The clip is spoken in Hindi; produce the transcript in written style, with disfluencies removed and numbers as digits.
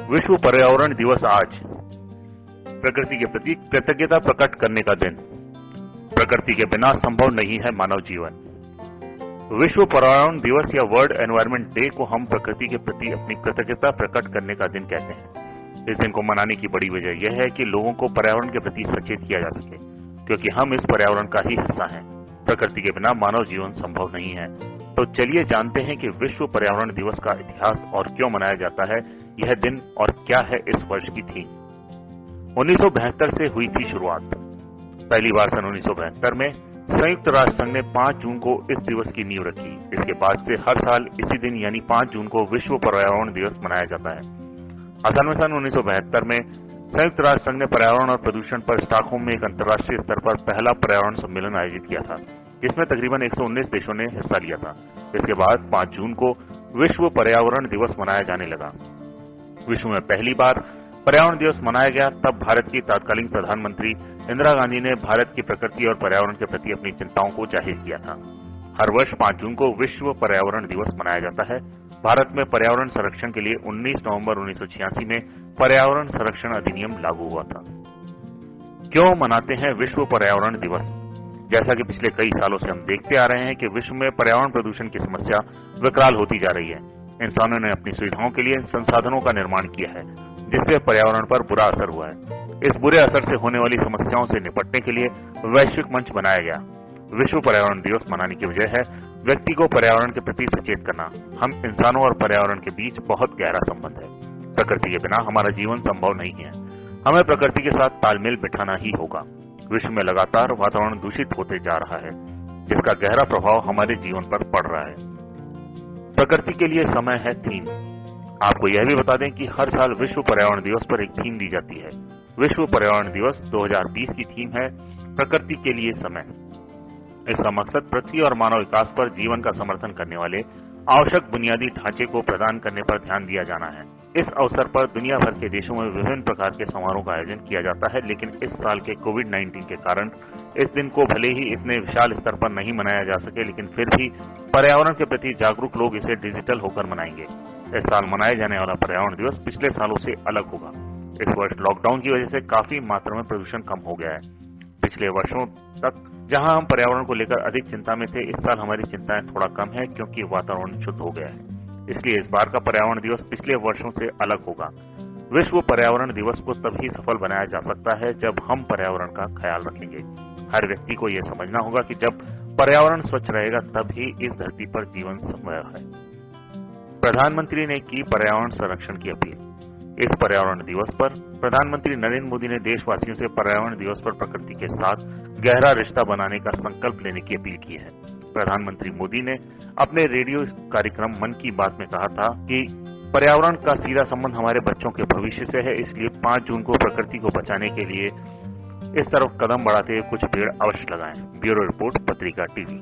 विश्व पर्यावरण दिवस आज प्रकृति के प्रति कृतज्ञता प्रकट करने का दिन। प्रकृति के बिना संभव नहीं है मानव जीवन। विश्व पर्यावरण दिवस या वर्ल्ड एनवायरनमेंट डे को हम प्रकृति के प्रति अपनी कृतज्ञता प्रकट करने का दिन कहते हैं। इस दिन को मनाने की बड़ी वजह यह है कि लोगों को पर्यावरण के प्रति सचेत किया जा सके, क्योंकि हम इस पर्यावरण का ही हिस्सा हैं। प्रकृति के बिना मानव जीवन संभव नहीं है। तो चलिए जानते हैं कि विश्व पर्यावरण दिवस का इतिहास और क्यों मनाया जाता है यह दिन, और क्या है इस वर्ष की थीम। 1972 से हुई थी शुरुआत। पहली बार सन 1972 में संयुक्त राष्ट्र संघ ने 5 जून को इस दिवस की नींव रखी। इसके बाद से हर साल इसी दिन यानी 5 जून को विश्व पर्यावरण दिवस मनाया जाता है। असल में सन 1972 में संयुक्त राष्ट्र संघ ने पर्यावरण और प्रदूषण पर स्टॉकहोम में एक अंतर्राष्ट्रीय स्तर पर पहला पर्यावरण सम्मेलन आयोजित किया था, जिसमें तकरीबन 119 देशों ने हिस्सा लिया था। इसके बाद 5 जून को विश्व पर्यावरण दिवस मनाया जाने लगा। विश्व में पहली बार पर्यावरण दिवस मनाया गया तब भारत की तत्कालीन प्रधानमंत्री इंदिरा गांधी ने भारत की प्रकृति और पर्यावरण के प्रति अपनी चिंताओं को जाहिर किया था। हर वर्ष 5 जून को विश्व पर्यावरण दिवस मनाया जाता है। भारत में पर्यावरण संरक्षण के लिए 19 नवंबर 1986 में पर्यावरण संरक्षण अधिनियम लागू हुआ था। क्यों मनाते हैं विश्व पर्यावरण दिवस? जैसा कि पिछले कई सालों से हम देखते आ रहे हैं कि विश्व में पर्यावरण प्रदूषण की समस्या विकराल होती जा रही है। इंसानों ने अपनी सुविधाओं के लिए संसाधनों का निर्माण किया है, जिससे पर्यावरण पर बुरा असर हुआ है। इस बुरे असर से होने वाली समस्याओं से निपटने के लिए वैश्विक मंच बनाया गया। विश्व पर्यावरण दिवस मनाने की वजह है व्यक्ति को पर्यावरण के प्रति सचेत करना। हम इंसानों और पर्यावरण के बीच बहुत गहरा संबंध है। प्रकृति के बिना हमारा जीवन संभव नहीं है। हमें प्रकृति के साथ तालमेल बिठाना ही होगा। विश्व में लगातार वातावरण दूषित होते जा रहा है, जिसका गहरा प्रभाव हमारे जीवन पर पड़ रहा है। प्रकृति के लिए समय है थीम। आपको यह भी बता दें कि हर साल विश्व पर्यावरण दिवस पर एक थीम दी जाती है। विश्व पर्यावरण दिवस 2020 की थीम है प्रकृति के लिए समय। इसका मकसद पृथ्वी और मानव विकास पर जीवन का समर्थन करने वाले आवश्यक बुनियादी ढांचे को प्रदान करने पर ध्यान दिया जाना है। इस अवसर पर दुनिया भर के देशों में विभिन्न प्रकार के समारोह का आयोजन किया जाता है, लेकिन इस साल के कोविड-19 के कारण इस दिन को भले ही इतने विशाल स्तर पर नहीं मनाया जा सके, लेकिन फिर भी पर्यावरण के प्रति जागरूक लोग इसे डिजिटल होकर मनाएंगे। इस साल मनाए जाने वाला पर्यावरण दिवस पिछले सालों से अलग होगा। इस वर्ष लॉकडाउन की वजह से काफी मात्रा में प्रदूषण कम हो गया है। पिछले वर्षों तक जहां हम पर्यावरण को लेकर अधिक चिंता में थे, इस साल हमारी चिंताएं थोड़ा कम है, क्योंकि वातावरण शुद्ध हो गया है। इसलिए इस बार का पर्यावरण दिवस पिछले वर्षों से अलग होगा। विश्व पर्यावरण दिवस को तभी सफल बनाया जा सकता है जब हम पर्यावरण का ख्याल रखेंगे। हर व्यक्ति को यह समझना होगा कि जब पर्यावरण स्वच्छ रहेगा तभी इस धरती पर जीवन संभव है। प्रधानमंत्री ने की पर्यावरण संरक्षण की अपील। इस पर्यावरण दिवस पर प्रधानमंत्री नरेंद्र मोदी ने देशवासियों से पर्यावरण दिवस पर प्रकृति के साथ गहरा रिश्ता बनाने का संकल्प लेने की अपील की है। प्रधानमंत्री मोदी ने अपने रेडियो कार्यक्रम मन की बात में कहा था कि पर्यावरण का सीधा संबंध हमारे बच्चों के भविष्य से है, इसलिए 5 जून को प्रकृति को बचाने के लिए इस तरफ कदम बढ़ाते हुए कुछ पेड़ अवश्य लगाएं। ब्यूरो रिपोर्ट, पत्रिका टीवी।